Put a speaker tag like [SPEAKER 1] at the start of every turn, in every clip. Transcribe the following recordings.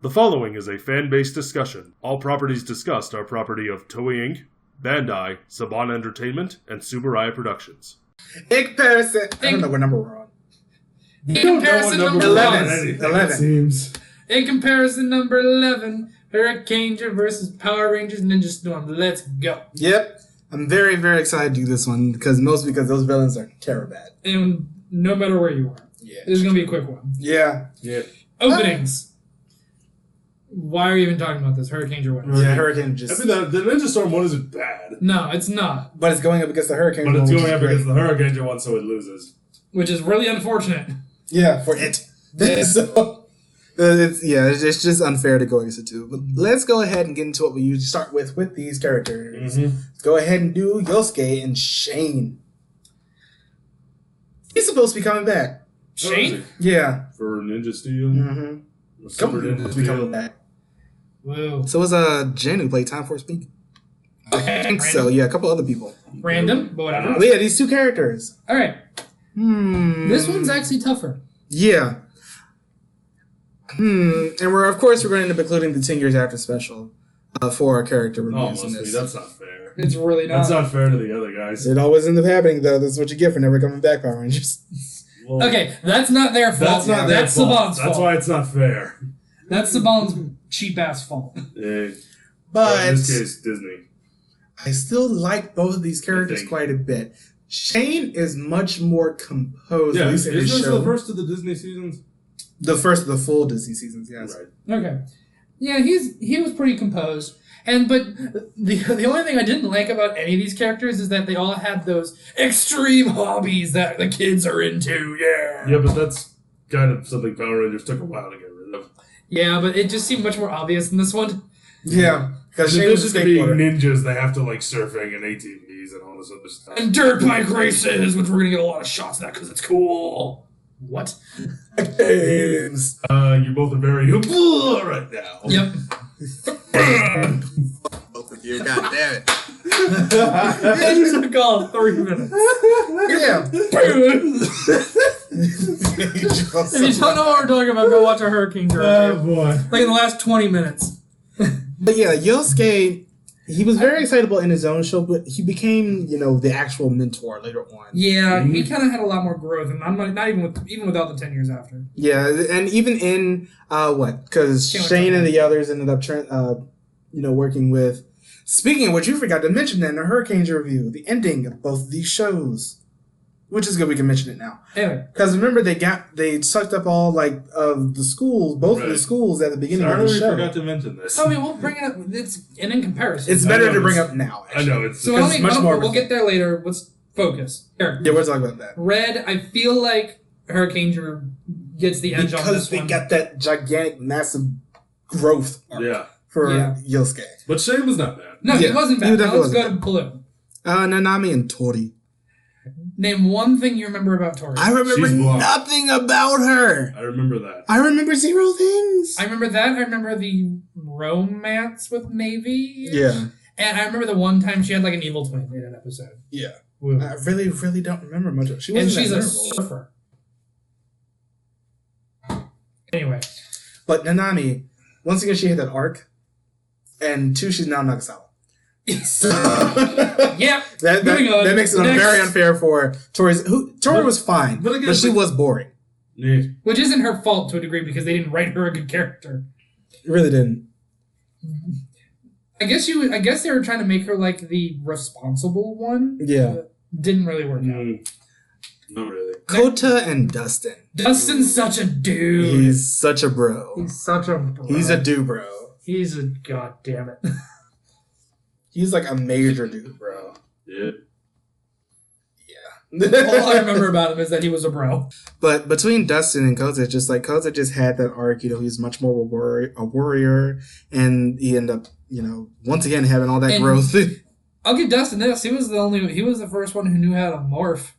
[SPEAKER 1] The following is a fan-based discussion. All properties discussed are property of Toei Inc., Bandai, Saban Entertainment, and Subaraya Productions.
[SPEAKER 2] In comparison, I don't know what number we're on.
[SPEAKER 3] In comparison, number
[SPEAKER 2] 11.
[SPEAKER 4] Seems.
[SPEAKER 3] In comparison, number 11, Hurricanger versus Power Rangers Ninja Storm. Let's go.
[SPEAKER 2] Yep. I'm very, very excited to do this one because those villains are terrible bad.
[SPEAKER 3] And no matter where you are,
[SPEAKER 2] Yeah.
[SPEAKER 3] this is going to be a quick one.
[SPEAKER 2] Yeah.
[SPEAKER 3] Openings. Why are you even talking about this? Hurricanger wins.
[SPEAKER 2] Yeah, Hurricane just...
[SPEAKER 4] I mean, the Ninja Storm one isn't bad.
[SPEAKER 3] No, it's not.
[SPEAKER 2] But it's going up against the Hurricane
[SPEAKER 4] But it's
[SPEAKER 2] one,
[SPEAKER 4] going
[SPEAKER 2] which
[SPEAKER 4] up
[SPEAKER 2] is
[SPEAKER 4] against
[SPEAKER 2] great.
[SPEAKER 4] the Hurricanger one, so it loses.
[SPEAKER 3] Which is really unfortunate.
[SPEAKER 2] Yeah, for it. So, it's just unfair to go against the two. But let's go ahead and get into what we usually start with these characters.
[SPEAKER 4] Mm-hmm.
[SPEAKER 2] Let's go ahead and do Yosuke and Shane. He's supposed to be coming back.
[SPEAKER 3] Shane?
[SPEAKER 2] Yeah.
[SPEAKER 4] For Ninja Steel.
[SPEAKER 2] Mm-hmm.
[SPEAKER 4] Or Super
[SPEAKER 2] Coming
[SPEAKER 4] Ninja
[SPEAKER 2] to be coming
[SPEAKER 4] Steel.
[SPEAKER 2] back.
[SPEAKER 3] Whoa.
[SPEAKER 2] So was Jen who played Time Force Speak? I think so.
[SPEAKER 3] Random.
[SPEAKER 2] Yeah, a couple other people.
[SPEAKER 3] Random, but whatever.
[SPEAKER 2] But yeah, these two characters.
[SPEAKER 3] All right. This one's actually tougher.
[SPEAKER 2] Yeah. And we're going to end up including the 10 years after special for our character
[SPEAKER 4] Oh,
[SPEAKER 2] reviews in
[SPEAKER 4] must be.
[SPEAKER 2] this.
[SPEAKER 4] That's not fair.
[SPEAKER 3] It's really not.
[SPEAKER 4] That's not fair to the other guys.
[SPEAKER 2] It always ends up happening though. That's what you get for never coming back, Power Rangers.
[SPEAKER 4] Well,
[SPEAKER 3] Okay, that's not their fault.
[SPEAKER 4] That's not their
[SPEAKER 3] That's
[SPEAKER 4] fault.
[SPEAKER 3] Saban's
[SPEAKER 4] That's
[SPEAKER 3] fault.
[SPEAKER 4] why it's not fair.
[SPEAKER 3] That's Saban's cheap-ass fault.
[SPEAKER 4] Or
[SPEAKER 2] But
[SPEAKER 4] in this case, Disney.
[SPEAKER 2] I still like both of these characters
[SPEAKER 4] think.
[SPEAKER 2] quite a bit. Shane is much more composed.
[SPEAKER 4] Yeah,
[SPEAKER 2] at
[SPEAKER 4] is
[SPEAKER 2] least in his
[SPEAKER 4] this
[SPEAKER 2] show.
[SPEAKER 4] the first of the Disney seasons?
[SPEAKER 2] The first of the full Disney seasons, yes.
[SPEAKER 4] Right.
[SPEAKER 3] Okay. Yeah, he was pretty composed. But the only thing I didn't like about any of these characters is that they all had those extreme hobbies that the kids are into. Yeah.
[SPEAKER 4] Yeah, but that's kind of something Power Rangers took a while to get rid of.
[SPEAKER 3] Yeah, but it just seemed much more obvious in this one.
[SPEAKER 2] Yeah. Because
[SPEAKER 4] In
[SPEAKER 2] Shane was a
[SPEAKER 4] addition to being
[SPEAKER 2] skateboarder.
[SPEAKER 4] ninjas, they have to like surfing and ATVs and all this other stuff.
[SPEAKER 3] And dirt bike races, which we're gonna get a lot of shots at because it's cool. What?
[SPEAKER 2] Games.
[SPEAKER 4] You both are very right now.
[SPEAKER 3] Yep.
[SPEAKER 2] Both of you, god damn it.
[SPEAKER 3] It took all 3 minutes.
[SPEAKER 2] Yeah.
[SPEAKER 3] If you don't know what we're talking about, go watch a Hurricanger.
[SPEAKER 4] Oh boy.
[SPEAKER 3] Like in the last 20 minutes.
[SPEAKER 2] But yeah, Yosuke, he was very excitable in his own show, but he became, the actual mentor later on.
[SPEAKER 3] Yeah, he kind of had a lot more growth, and I'm not even without the 10 years after.
[SPEAKER 2] Yeah, and even in because
[SPEAKER 3] Can't wait
[SPEAKER 2] Shane
[SPEAKER 3] till
[SPEAKER 2] and the others ended up, working with. Speaking of which, you forgot to mention that in the Hurricanger review, the ending of both of these shows, which is good. We can mention it now.
[SPEAKER 3] Anyway,
[SPEAKER 2] Because remember, they sucked up all of the schools, both of the schools at the beginning
[SPEAKER 4] Sorry,
[SPEAKER 2] of the
[SPEAKER 4] we
[SPEAKER 2] show.
[SPEAKER 4] forgot to mention this.
[SPEAKER 3] so I mean, we'll bring it up. It's in comparison.
[SPEAKER 2] It's
[SPEAKER 4] I
[SPEAKER 2] better
[SPEAKER 4] know,
[SPEAKER 2] to bring
[SPEAKER 4] it's-
[SPEAKER 2] up now.
[SPEAKER 4] I know it's
[SPEAKER 3] so
[SPEAKER 2] because it's much more of a
[SPEAKER 3] we'll
[SPEAKER 2] thing.
[SPEAKER 3] get there later. Let's focus. Here.
[SPEAKER 2] Yeah, we're talking about that.
[SPEAKER 3] Red, I feel like Hurricanger gets the edge on
[SPEAKER 2] Because
[SPEAKER 3] this
[SPEAKER 2] they
[SPEAKER 3] one.
[SPEAKER 2] got that gigantic, massive growth arc
[SPEAKER 4] yeah.
[SPEAKER 2] for
[SPEAKER 3] Yeah.
[SPEAKER 2] Yosuke.
[SPEAKER 4] But Shane was not bad.
[SPEAKER 3] No,
[SPEAKER 2] Yeah,
[SPEAKER 3] it wasn't
[SPEAKER 2] he
[SPEAKER 3] bad. Now
[SPEAKER 2] definitely
[SPEAKER 3] let's go
[SPEAKER 2] wasn't
[SPEAKER 3] to Blue.
[SPEAKER 2] Nanami and Tori.
[SPEAKER 3] Name one thing you remember about Tori.
[SPEAKER 2] I remember
[SPEAKER 4] She's blonde.
[SPEAKER 2] nothing about her.
[SPEAKER 4] I remember that.
[SPEAKER 2] I remember 0 things.
[SPEAKER 3] I remember that. I remember the romance with Navy.
[SPEAKER 2] Yeah.
[SPEAKER 3] And I remember the one time she had like an evil twin in an episode.
[SPEAKER 2] Yeah.
[SPEAKER 3] Woo.
[SPEAKER 2] I really, really don't remember much of it. She
[SPEAKER 3] And
[SPEAKER 2] wasn't
[SPEAKER 3] she's
[SPEAKER 2] that
[SPEAKER 3] a
[SPEAKER 2] memorable.
[SPEAKER 3] surfer. Anyway.
[SPEAKER 2] But Nanami, once again, she had that arc. And 2, she's now Nagasawa.
[SPEAKER 3] Yep.
[SPEAKER 2] That
[SPEAKER 3] on.
[SPEAKER 2] makes it
[SPEAKER 3] Next.
[SPEAKER 2] very unfair for Tori's. Tori was fine,
[SPEAKER 4] but
[SPEAKER 2] but,
[SPEAKER 4] again,
[SPEAKER 2] she was boring.
[SPEAKER 4] Yeah.
[SPEAKER 3] Which isn't her fault to a degree because they didn't write her a good character.
[SPEAKER 2] It really didn't.
[SPEAKER 3] I guess they were trying to make her like the responsible one.
[SPEAKER 2] Yeah.
[SPEAKER 3] Didn't really work out.
[SPEAKER 4] Not really.
[SPEAKER 2] Kota and Dustin.
[SPEAKER 3] Dustin's such a dude.
[SPEAKER 2] He's such a bro.
[SPEAKER 3] He's such a bro.
[SPEAKER 2] He's a dude, bro.
[SPEAKER 3] He's a goddamn it.
[SPEAKER 2] He's like a major dude, bro.
[SPEAKER 4] Yeah.
[SPEAKER 3] All I remember about him is that he was a bro.
[SPEAKER 2] But between Dustin and Kota, it's just like Kota just had that arc. He's much more a warrior, and he ended up, once again having all that
[SPEAKER 3] And-
[SPEAKER 2] growth.
[SPEAKER 3] I'll give Dustin this. He was the first one who knew how to morph.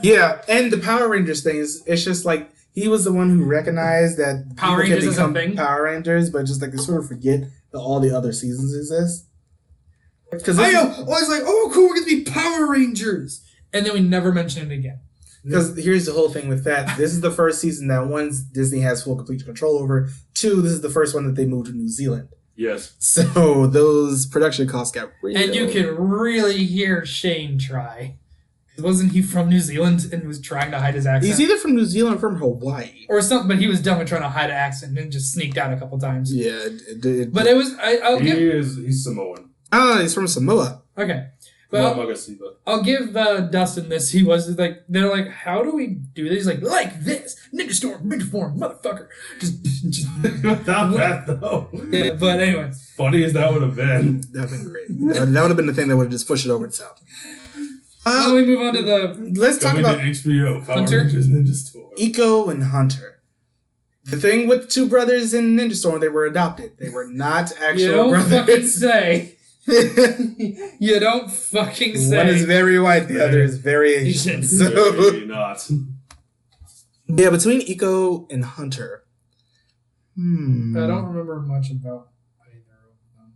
[SPEAKER 2] Yeah, and the Power Rangers thing it's just like he was the one who recognized that
[SPEAKER 3] Power
[SPEAKER 2] people
[SPEAKER 3] Rangers
[SPEAKER 2] can
[SPEAKER 3] is a
[SPEAKER 2] become
[SPEAKER 3] thing?
[SPEAKER 2] Power Rangers, but just like they sort of forget that all the other seasons exist. Because
[SPEAKER 3] I know. I was like, oh, cool, we're going to be Power Rangers. And then we never mentioned it again.
[SPEAKER 2] Because here's the whole thing with that. This is the first season that, one, Disney has full complete control over. Two, this is the first one that they moved to New Zealand.
[SPEAKER 4] Yes.
[SPEAKER 2] So those production costs got real.
[SPEAKER 3] And you can really hear Shane try. Wasn't he from New Zealand and was trying to hide his accent?
[SPEAKER 2] He's either from New Zealand or from Hawaii.
[SPEAKER 3] Or something, but he was done with trying to hide an accent and just sneaked out a couple times.
[SPEAKER 2] Yeah.
[SPEAKER 3] But it was...
[SPEAKER 4] He's Samoan.
[SPEAKER 2] Ah, he's from Samoa.
[SPEAKER 3] Okay. But I'll give Dustin this. He was like, they're like, how do we do this? He's like this. Ninja Storm, Ninja Form, motherfucker. Just
[SPEAKER 4] Not that, though.
[SPEAKER 3] Yeah, but anyway.
[SPEAKER 4] Funny as that would have been.
[SPEAKER 2] That would have been great. That would have been the thing that would have just pushed it over itself.
[SPEAKER 3] Now we move on to the...
[SPEAKER 2] Let's talk about
[SPEAKER 4] HBO,
[SPEAKER 3] Hunter?
[SPEAKER 4] Ninja Storm.
[SPEAKER 2] Iko and Hunter. The thing with the two brothers in Ninja Storm, they were adopted. They were not actual
[SPEAKER 3] You don't
[SPEAKER 2] brothers.
[SPEAKER 3] fucking say. You don't fucking say.
[SPEAKER 2] One is very white, the other is very Asian. So,
[SPEAKER 4] Maybe not.
[SPEAKER 2] yeah, between Iko and Hunter.
[SPEAKER 3] I don't remember much about either of them.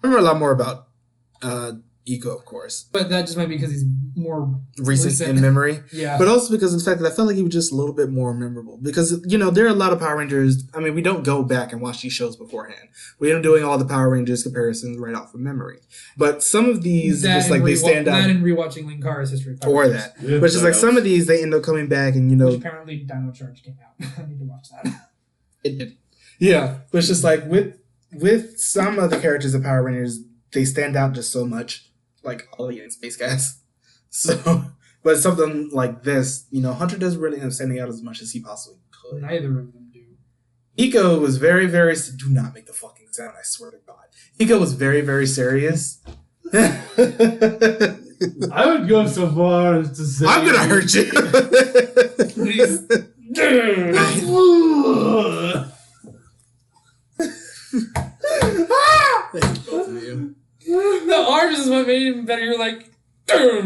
[SPEAKER 2] I remember a lot more about Iko, of course.
[SPEAKER 3] But that just might be because he's more
[SPEAKER 2] Recent in memory.
[SPEAKER 3] Yeah.
[SPEAKER 2] But also because of the fact that I felt like he was just a little bit more memorable. Because, you know, there are a lot of Power Rangers. I mean, we don't go back and watch these shows beforehand. We end up doing all the Power Rangers comparisons right off of memory. But some of these, just like they stand out.
[SPEAKER 3] That and rewatching Linkara's History of Power
[SPEAKER 2] Or
[SPEAKER 3] Rangers.
[SPEAKER 2] that. But just like some of these, they end up coming back and, you know.
[SPEAKER 3] Which apparently Dino Charge came out. I need to watch that.
[SPEAKER 2] It did. Yeah. But it's just like with some of the characters of Power Rangers, they stand out just so much. Like all the Space Guys. So, but something like this, you know, Hunter doesn't really end up standing out as much as he possibly could.
[SPEAKER 3] Neither of them do.
[SPEAKER 2] Iko was very, very... Do not make the fucking sound, I swear to God. Iko was very, very serious.
[SPEAKER 4] I would go so far as to say...
[SPEAKER 2] I'm gonna hurt you.
[SPEAKER 3] Please. The arms is what made him better. You're like...
[SPEAKER 2] So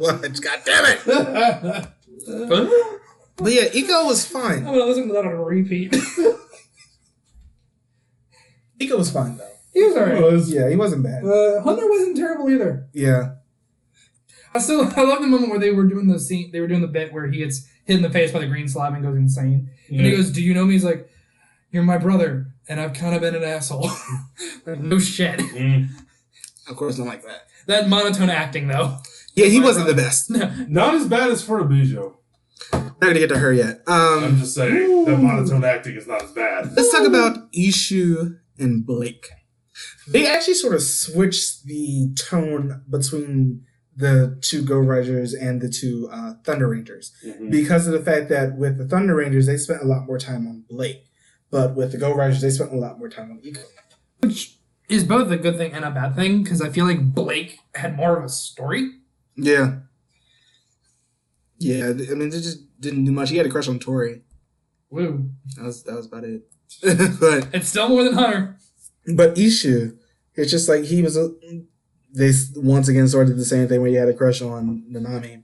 [SPEAKER 2] much. God damn it. But yeah, Iko was fine.
[SPEAKER 3] I'm gonna listen to that on a repeat.
[SPEAKER 2] Iko was fine, though.
[SPEAKER 3] He was alright.
[SPEAKER 2] Yeah, he wasn't bad.
[SPEAKER 3] Hunter wasn't terrible either.
[SPEAKER 2] Yeah.
[SPEAKER 3] I love the moment where they were doing the scene. They were doing the bit where he gets hit in the face by the green slime and goes insane. And he goes, "Do you know me?" He's like, "You're my brother, and I've kind of been an asshole." Like, no shit.
[SPEAKER 2] Of course, not like that.
[SPEAKER 3] That monotone acting, though.
[SPEAKER 2] Yeah, he wasn't the best.
[SPEAKER 4] Not as bad as Furubijo.
[SPEAKER 2] Not gonna get to her yet.
[SPEAKER 4] I'm just saying, that monotone acting is not as bad.
[SPEAKER 2] Let's talk about Ishu and Blake. They actually sort of switched the tone between the two Go Rangers and the two Thunder Rangers. Because of the fact that with the Thunder Rangers, they spent a lot more time on Blake. But with the Go Rangers, they spent a lot more time on Iko.
[SPEAKER 3] Which is both a good thing and a bad thing, because I feel like Blake had more of a story.
[SPEAKER 2] Yeah. Yeah, I mean, they just didn't do much. He had a crush on Tori.
[SPEAKER 3] Woo.
[SPEAKER 2] That was about it. But
[SPEAKER 3] It's still more than Hunter.
[SPEAKER 2] Ishu, it's just like he was they once again sort of did the same thing where he had a crush on Nanami.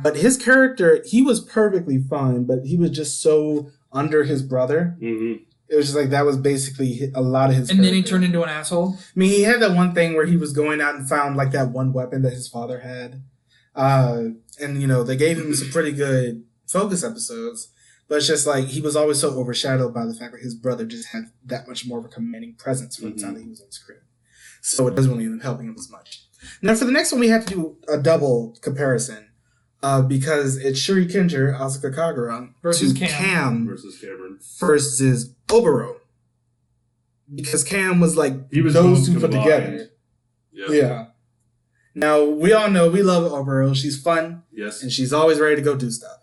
[SPEAKER 2] But his character, he was perfectly fine, but he was just so under his brother. It was just like that was basically a lot of his
[SPEAKER 3] And
[SPEAKER 2] character.
[SPEAKER 3] then he turned into an asshole.
[SPEAKER 2] I mean, he had that one thing where he was going out and found like that one weapon that his father had. And, you know, they gave him some pretty good focus episodes. But it's just like he was always so overshadowed by the fact that his brother just had that much more of a commanding presence for the time that he was on screen. So it doesn't really end up helping him as much. Now, for the next one, we have to do a double comparison. Because it's Hurricanger, Asuka Kagura
[SPEAKER 3] Versus
[SPEAKER 2] to
[SPEAKER 3] Cam.
[SPEAKER 4] Versus Cameron.
[SPEAKER 2] versus Oboro. Because Cam was like
[SPEAKER 4] He was
[SPEAKER 2] those
[SPEAKER 4] both
[SPEAKER 2] two put
[SPEAKER 4] combined.
[SPEAKER 2] together. Yeah. Now, we all know we love Oboro. She's fun.
[SPEAKER 4] Yes.
[SPEAKER 2] And she's always ready to go do stuff.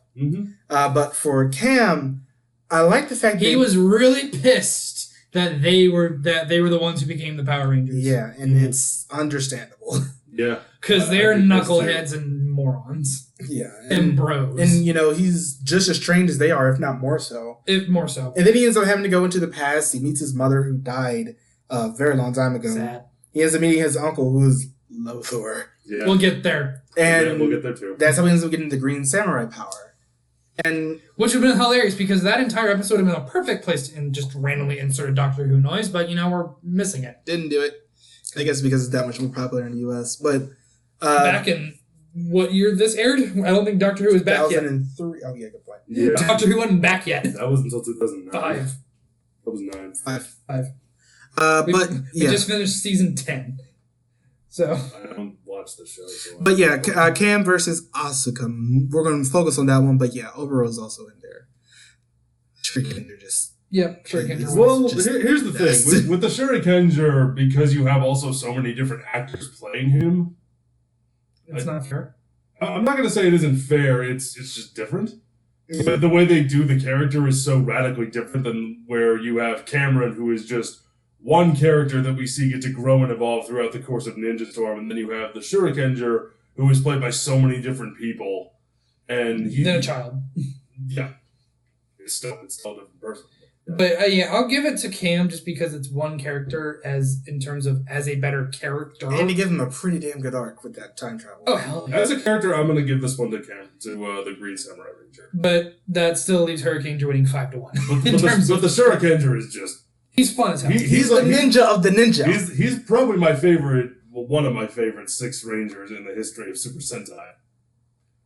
[SPEAKER 2] But for Cam, I like the fact that
[SPEAKER 3] He was really pissed that they were the ones who became the Power Rangers.
[SPEAKER 2] Yeah, and it's understandable.
[SPEAKER 4] Yeah.
[SPEAKER 3] Because they're knuckleheads and morons.
[SPEAKER 2] Yeah.
[SPEAKER 3] And bros.
[SPEAKER 2] And, you know, he's just as trained as they are, if not more so.
[SPEAKER 3] If more so.
[SPEAKER 2] And then he ends up having to go into the past. He meets his mother who died a very long time ago.
[SPEAKER 3] Sad.
[SPEAKER 2] He ends up meeting his uncle who's Lothar.
[SPEAKER 4] Yeah.
[SPEAKER 3] We'll get there.
[SPEAKER 2] And
[SPEAKER 4] we'll get there too.
[SPEAKER 2] That's how he ends up getting the green samurai power. And
[SPEAKER 3] Which would have been hilarious because that entire episode would have been a perfect place to just randomly insert a Doctor Who noise, but, you know, we're missing it.
[SPEAKER 2] didn't do it. I guess because it's that much more popular in the US. But
[SPEAKER 3] Back in what year this aired. I don't think Doctor Who is back yet.
[SPEAKER 2] 2003. Oh, yeah, good point.
[SPEAKER 4] Yeah.
[SPEAKER 3] Doctor Who wasn't back yet.
[SPEAKER 4] That was until 2009.
[SPEAKER 3] 5.
[SPEAKER 4] That was 9.
[SPEAKER 3] 5.
[SPEAKER 2] But
[SPEAKER 3] We
[SPEAKER 2] yeah,
[SPEAKER 3] just finished season 10. So.
[SPEAKER 4] I don't watch the show. So
[SPEAKER 2] but yeah, Cam versus Asuka. We're going to focus on that one. But yeah, overall is also in there. Hurricanger just.
[SPEAKER 3] Yeah, Hurricanger.
[SPEAKER 4] Well,
[SPEAKER 2] Just-
[SPEAKER 4] here's the thing. With the Hurricanger, because you have also so many different actors playing him,
[SPEAKER 3] It's not fair.
[SPEAKER 4] I'm not going to say it isn't fair. It's just different. But the way they do the character is so radically different than where you have Cameron, who is just one character that we see get to grow and evolve throughout the course of Ninja Storm, and then you have the Hurricanger, who is played by so many different people, and
[SPEAKER 3] Then a child.
[SPEAKER 4] yeah, it's still a different person.
[SPEAKER 3] But yeah, I'll give it to Cam just because it's one character as a better character.
[SPEAKER 2] And to give him a pretty damn good arc with that time travel.
[SPEAKER 3] Oh hell yeah.
[SPEAKER 4] As a character, I'm going to give this one to Cam, to the Green Samurai Ranger.
[SPEAKER 3] But that still leaves Hurricanger winning 5-1.
[SPEAKER 4] But
[SPEAKER 3] In terms
[SPEAKER 4] the
[SPEAKER 3] of
[SPEAKER 4] Hurricanger is just
[SPEAKER 3] he's fun as hell.
[SPEAKER 2] He's the ninja of the ninja.
[SPEAKER 4] He's probably my favorite, well, one of my favorite 6 Rangers in the history of Super Sentai.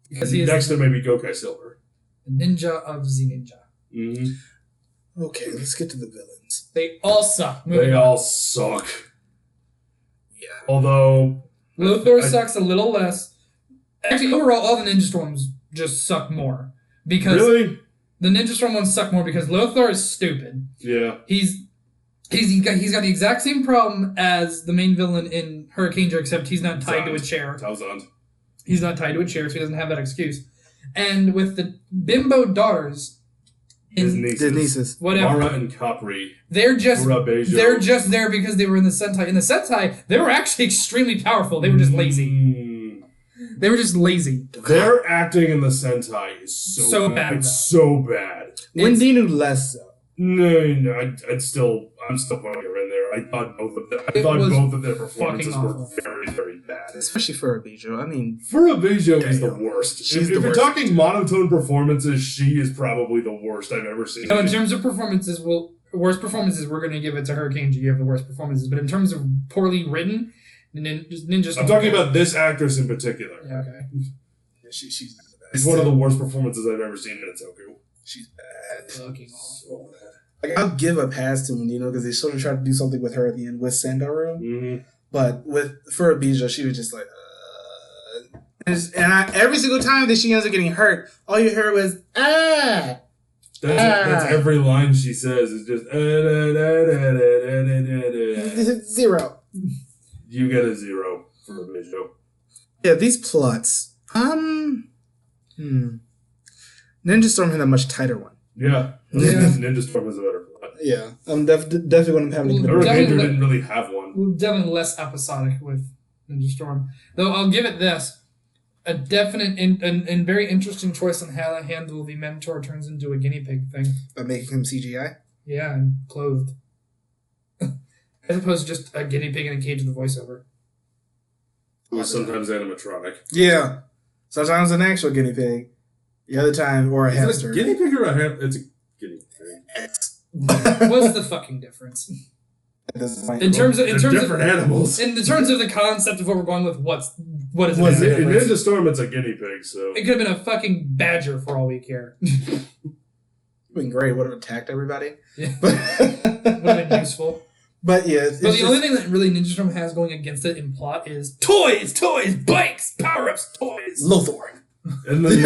[SPEAKER 3] Because he is
[SPEAKER 4] Next to maybe Gokai Silver.
[SPEAKER 3] the ninja of the ninja.
[SPEAKER 4] Mm-hmm.
[SPEAKER 2] Okay, let's get to the villains.
[SPEAKER 3] They all suck.
[SPEAKER 4] They
[SPEAKER 3] Moving on.
[SPEAKER 4] all suck.
[SPEAKER 2] Yeah.
[SPEAKER 4] Although
[SPEAKER 3] Lothar
[SPEAKER 4] I-
[SPEAKER 3] sucks a little less. Actually, overall, all the Ninja Storms just suck more. Because
[SPEAKER 4] really,
[SPEAKER 3] the Ninja Storm ones suck more because Lothar is stupid.
[SPEAKER 4] yeah.
[SPEAKER 3] He's got the exact same problem as the main villain in Hurricanger, except he's not tied to a chair.
[SPEAKER 4] Talzand.
[SPEAKER 3] He's not tied to a chair, so he doesn't have that excuse. And with the bimbo daughters,
[SPEAKER 4] His
[SPEAKER 3] in
[SPEAKER 4] nieces.
[SPEAKER 2] The nieces.
[SPEAKER 3] whatever,
[SPEAKER 4] Mara and Capri.
[SPEAKER 3] they're just
[SPEAKER 4] Urabejo.
[SPEAKER 3] they're just there because they were in the Sentai. In the Sentai, they were actually extremely powerful. They were just lazy.
[SPEAKER 4] Mm.
[SPEAKER 3] They were just lazy.
[SPEAKER 4] Their acting in the Sentai is
[SPEAKER 3] So bad,
[SPEAKER 4] It's so bad.
[SPEAKER 2] Wendinu less so.
[SPEAKER 4] No, I'm still putting her in there. I thought both of their performances
[SPEAKER 3] fucking
[SPEAKER 4] were
[SPEAKER 3] awful.
[SPEAKER 4] very, very bad.
[SPEAKER 2] Especially for Abijo. I mean,
[SPEAKER 4] Furabejo is the worst.
[SPEAKER 2] She's
[SPEAKER 4] if
[SPEAKER 2] the
[SPEAKER 4] you're
[SPEAKER 2] worst.
[SPEAKER 4] talking monotone performances, she is probably the worst I've ever seen.
[SPEAKER 3] So in terms of performances, worst performances, we're going to give it to Hurricanger. You have the worst performances. But in terms of poorly written, Ninja Storm.
[SPEAKER 4] I'm talking about this actress in particular.
[SPEAKER 3] Yeah, okay.
[SPEAKER 2] she's not the best.
[SPEAKER 4] It's one of the worst performances I've ever seen in Toku.
[SPEAKER 2] She's bad.
[SPEAKER 3] Fucking awful.
[SPEAKER 4] So bad.
[SPEAKER 2] Like, I'll give a pass to Wendinu because they sort of tried to do something with her at the end with Sandaru.
[SPEAKER 4] Mm-hmm.
[SPEAKER 2] But for Abijo, she was just like, every single time that she ends up getting hurt, all you hear was, ah!
[SPEAKER 4] That's every line she says is just.
[SPEAKER 2] 0.
[SPEAKER 4] You get a 0 for Furabejo.
[SPEAKER 2] Yeah, these plots. Ninja Storm had a much tighter one.
[SPEAKER 4] Yeah.
[SPEAKER 3] Yeah.
[SPEAKER 4] Ninja Storm is a better plot.
[SPEAKER 2] Yeah, I'm definitely going to have
[SPEAKER 3] Well,
[SPEAKER 2] to
[SPEAKER 4] Hurricanger
[SPEAKER 3] Definitely-
[SPEAKER 4] didn't really have one.
[SPEAKER 3] Definitely less episodic with Ninja Storm. Though I'll give it this. A definite and very interesting choice on how to handle the mentor turns into a guinea pig thing.
[SPEAKER 2] by making him CGI.
[SPEAKER 3] Yeah, and clothed. As opposed to just a guinea pig in a cage with a voiceover.
[SPEAKER 4] Or sometimes animatronic.
[SPEAKER 2] Yeah, sometimes an actual guinea pig. The other time, or a
[SPEAKER 4] Is it
[SPEAKER 2] hamster.
[SPEAKER 4] a guinea pig or a ham? It's a guinea pig.
[SPEAKER 3] What's the fucking difference? In
[SPEAKER 2] in
[SPEAKER 3] terms of
[SPEAKER 4] They're different animals.
[SPEAKER 3] in terms of the concept of what we're going with, what is it?
[SPEAKER 2] What's it?
[SPEAKER 4] In Ninja Storm, it's a guinea pig, so.
[SPEAKER 3] It could have been a fucking badger for all we care.
[SPEAKER 2] been great. Would have attacked everybody.
[SPEAKER 3] Yeah.
[SPEAKER 2] But,
[SPEAKER 3] Would have been useful.
[SPEAKER 2] but yeah, it's
[SPEAKER 3] But the
[SPEAKER 2] just-
[SPEAKER 3] only thing that really Ninja Storm has going against it in plot is toys, bikes, power-ups, toys.
[SPEAKER 2] Lothar.
[SPEAKER 4] And then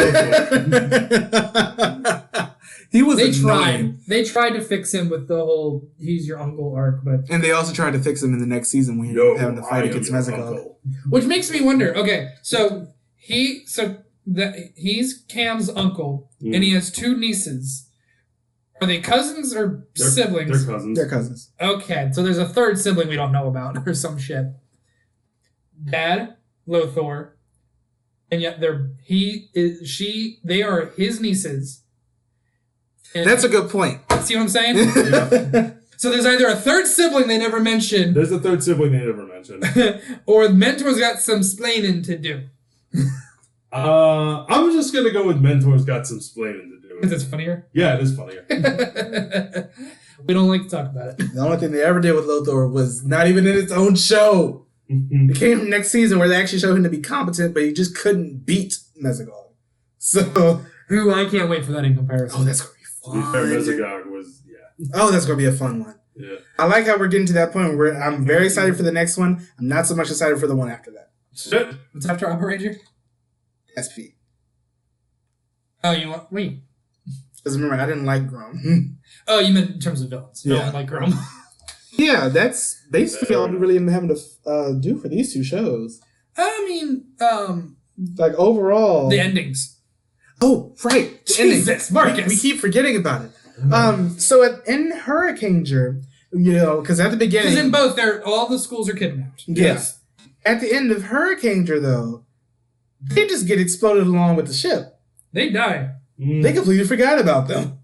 [SPEAKER 2] He was
[SPEAKER 3] They
[SPEAKER 2] annoying.
[SPEAKER 3] tried. They tried to fix him with the whole "he's your uncle" arc, but
[SPEAKER 2] And they also tried to fix him in the next season when he
[SPEAKER 4] Yo,
[SPEAKER 2] was having to
[SPEAKER 4] I
[SPEAKER 2] fight
[SPEAKER 4] am
[SPEAKER 2] against
[SPEAKER 4] your
[SPEAKER 2] Mexico.
[SPEAKER 4] uncle.
[SPEAKER 3] which makes me wonder. Okay, so he's Cam's uncle,
[SPEAKER 4] Mm.
[SPEAKER 3] and he has 2 nieces. Are they cousins or siblings?
[SPEAKER 4] They're cousins.
[SPEAKER 2] They're cousins.
[SPEAKER 3] Okay, so there's a 3rd sibling we don't know about or some shit. Dad, Lothar, and yet they are his nieces. And
[SPEAKER 2] That's a good point.
[SPEAKER 3] see what I'm saying? So there's either a 3rd sibling they never mentioned,
[SPEAKER 4] There's a 3rd sibling they never mentioned.
[SPEAKER 3] or Mentor's got some splaining to do.
[SPEAKER 4] I'm just gonna go with Mentor's got some splaining to do.
[SPEAKER 3] Because it's funnier.
[SPEAKER 4] Yeah, it is funnier.
[SPEAKER 3] We don't like to talk about it.
[SPEAKER 2] The only thing they ever did with Lothar was not even in its own show. It came next season where they actually showed him to be competent, but he just couldn't beat Mesogog. So,
[SPEAKER 3] Ooh, I can't wait for that in comparison.
[SPEAKER 2] oh, that's gonna be
[SPEAKER 4] To be
[SPEAKER 2] fun.
[SPEAKER 4] fair, Mesogog was,
[SPEAKER 2] Oh, that's gonna be a fun one.
[SPEAKER 4] yeah.
[SPEAKER 2] I like how we're getting to that point where I'm very excited for the next one. I'm not so much excited for the one after that.
[SPEAKER 4] Shit.
[SPEAKER 3] What's after Operator?
[SPEAKER 2] SP.
[SPEAKER 3] Oh, you want... Wait.
[SPEAKER 2] Because remember, I didn't like Grom.
[SPEAKER 3] Oh, you meant in terms of villains.
[SPEAKER 2] Yeah.
[SPEAKER 3] Yeah. Like Rome.
[SPEAKER 2] Yeah, that's basically all we really am having to do for these two shows.
[SPEAKER 3] I mean,
[SPEAKER 2] Like, overall...
[SPEAKER 3] the endings.
[SPEAKER 2] Oh, right. The ending.
[SPEAKER 3] Jesus, Marcus.
[SPEAKER 2] We keep forgetting about it. So in Hurricanger, you know, because at the beginning...
[SPEAKER 3] Because in both, all the schools are kidnapped.
[SPEAKER 2] Yes. At the end of Hurricanger, though, they just get exploded along with the ship.
[SPEAKER 3] They die.
[SPEAKER 2] They completely forgot about them.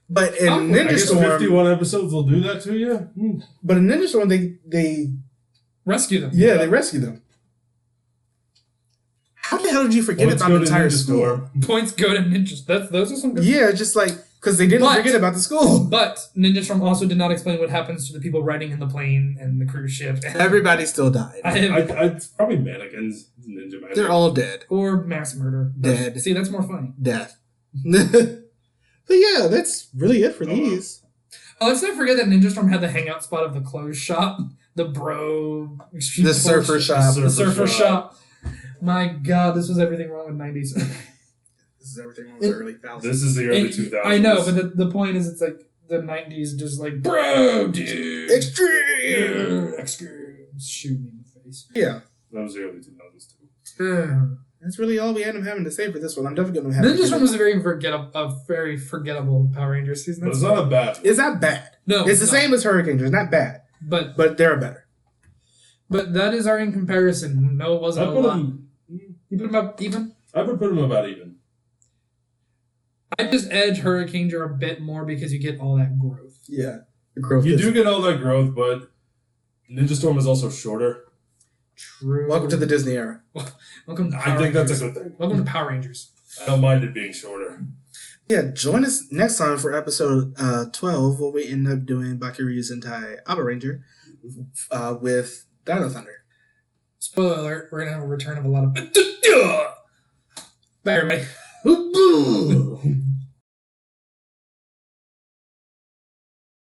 [SPEAKER 2] But in
[SPEAKER 3] I
[SPEAKER 2] Ninja
[SPEAKER 4] guess
[SPEAKER 2] Storm...
[SPEAKER 4] 51 episodes will do that to you?
[SPEAKER 2] But in Ninja Storm, they
[SPEAKER 3] Rescue them.
[SPEAKER 2] they rescue them. How the hell did you forget
[SPEAKER 4] Points
[SPEAKER 2] about
[SPEAKER 4] go
[SPEAKER 2] the
[SPEAKER 4] to
[SPEAKER 2] entire
[SPEAKER 4] Ninja
[SPEAKER 2] school?
[SPEAKER 4] Storm.
[SPEAKER 3] Points go to ninjas. Those are some good...
[SPEAKER 2] Yeah, just like... Because they didn't
[SPEAKER 3] But-
[SPEAKER 2] forget about the school.
[SPEAKER 3] But Ninja Storm also did not explain what happens to the people riding in the plane and the cruise ship.
[SPEAKER 2] Everybody still died.
[SPEAKER 4] It's probably mannequins. Ninja mannequins.
[SPEAKER 2] They're all dead.
[SPEAKER 3] Or mass murder.
[SPEAKER 2] Dead.
[SPEAKER 3] See, that's more funny.
[SPEAKER 2] Death. But yeah, that's really it for these.
[SPEAKER 3] Oh, let's not forget that Ninja Storm had the hangout spot of the clothes shop. The bro... extreme
[SPEAKER 2] The surfer
[SPEAKER 3] force-
[SPEAKER 2] shop.
[SPEAKER 3] The surfer shop. My God, this was everything wrong with 90s.
[SPEAKER 2] This is everything wrong with the early 2000s.
[SPEAKER 4] This is the early 2000s.
[SPEAKER 3] I know, but the point is it's like the 90s just like, bro, dude.
[SPEAKER 2] Extreme!
[SPEAKER 3] Extreme. Shoot me in the face.
[SPEAKER 2] Yeah.
[SPEAKER 4] That was the early 2000s too.
[SPEAKER 2] That's really all we had him having to say for this one. I'm definitely going to have
[SPEAKER 3] Ninja Storm was a very forgettable Power Rangers season.
[SPEAKER 4] But it's not a bad.
[SPEAKER 2] It's not bad.
[SPEAKER 3] No,
[SPEAKER 2] It's the same as Hurricanes. It's not bad. But they're better.
[SPEAKER 3] But that is our in comparison. No, it wasn't
[SPEAKER 4] I
[SPEAKER 3] a
[SPEAKER 4] put
[SPEAKER 3] lot.
[SPEAKER 4] him.
[SPEAKER 3] You put them up even?
[SPEAKER 4] I would put him about even.
[SPEAKER 3] I just edge Hurricanger a bit more because you get all that growth.
[SPEAKER 2] Yeah. The growth
[SPEAKER 4] You
[SPEAKER 2] is-
[SPEAKER 4] do get all that growth, but Ninja Storm is also shorter.
[SPEAKER 3] True.
[SPEAKER 2] Welcome to the Disney era.
[SPEAKER 3] Welcome to
[SPEAKER 4] I
[SPEAKER 3] Power
[SPEAKER 4] think that's
[SPEAKER 3] Rangers.
[SPEAKER 4] a good thing.
[SPEAKER 3] Welcome to Power Rangers.
[SPEAKER 4] I don't mind it being shorter.
[SPEAKER 2] Yeah, join us next time for episode 12, where we end up doing Bakiryu Sentai Aba Ranger with Dino Thunder.
[SPEAKER 3] Spoiler alert, we're going to have a return of a lot of... Bye, everybody.